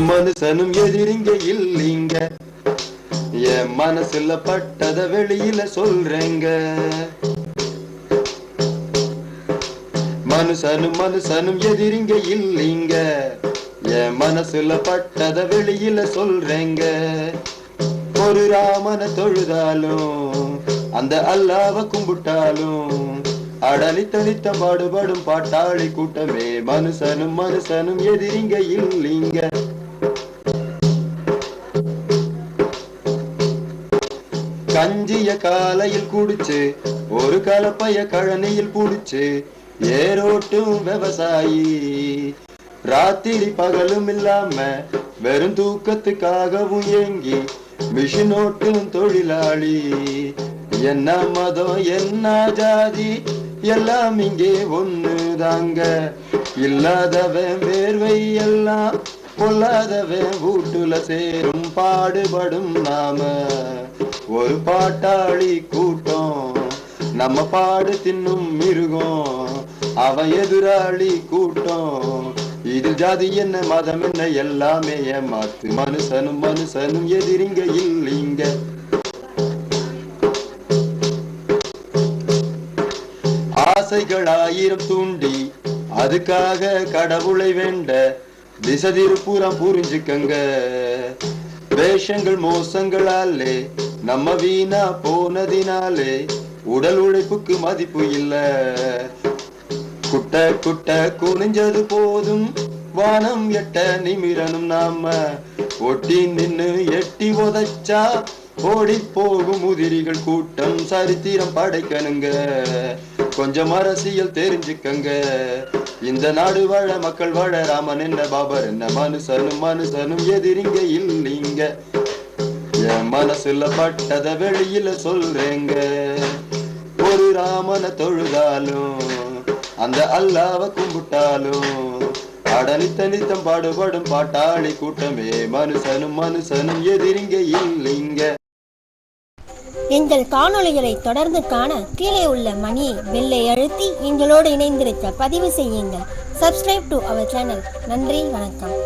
மனுஷனும் எதிரிங்க இல்லீங்க, என் மனசுல பட்டத வெளியில சொல்றேங்க. மனுஷனும் எதிரிங்க இல்லீங்க, என் மனசுல பட்டத வெளியில சொல்றேங்க. ஒரு ராமனை தொழுதாலும் அந்த அல்லாவ கும்பிட்டாலும் அடலித்தளித்த பாடுபடும் பாட்டாளி கூட்டமே. மனுஷனும் எதிரிங்க இல்லீங்க. கஞ்சிய காலையில் குடிச்சு ஒரு கலப்பைய கழனியில் புடிச்சு ஏரோட்டும் விவசாயி, ராத்திரி பகலும் இல்லாம வெறும் தூக்கத்துக்காகவும் ஏங்கி மிஷினோட்டும் தொழிலாளி. என்ன மதம் என்ன ஜாதி எல்லாம் இங்கே ஒண்ணுதாங்க. இல்லாதவன் வேர்வை எல்லாம் பொல்லாதவன் வீட்டுல சேரும். பாடுபடும் நாம ஒரு பாட்டாளி கூட்டம், நம்ம பாடு தின்னும் மிருகம் அவன் எதிராளி கூட்டம். இது ஜாதி என்ன மதம் என்ன எல்லாமே ஏமாத்து. மனுஷனும் எதிரிங்க இல்லீங்க. ஆசைகள் ஆயிரம் தூண்டி அதுக்காக கடவுளை வேண்ட திசை திருப்புறம் புரிஞ்சுக்கங்க. வேஷங்கள் மோசங்களாலே நம்ம வீணா போனதினாலே உடல் உழைப்புக்கு மதிப்பு இல்ல. குட்ட குனிஞ்சது போதும் வானம் எட்ட நிமிரணும். நாம ஒட்டி நின்னு எட்டி உதைச்சா ஓடி போகும் உதிரிகள் கூட்டம். சரித்திரம் படைக்கணுங்க, கொஞ்சம் அரசியல் தெரிஞ்சுக்கங்க. இந்த நாடு வாழ மக்கள் வாழ ராமன் என்ன பாபர் என்ன. மனுஷனும் எதிரிங்க இல்லீங்க, என் மனசுல பட்டத வெளியில சொல்றேங்க. ஒரு ராமனை தொழுதாலும் அந்த அல்லாவ கும்பிட்டாலும் அடனித்தனித்தம் பாடுபடும் பாட்டாளி கூட்டமே. மனுஷனும் எதிரிங்க இல்லீங்க. எங்கள் காணொளிகளை தொடர்ந்து காண கீழே உள்ள மணி பெல்லை அழுத்தி எங்களோடு இணைந்திருக்க பதிவு செய்யுங்கள். Subscribe to our channel. நன்றி, வணக்கம்.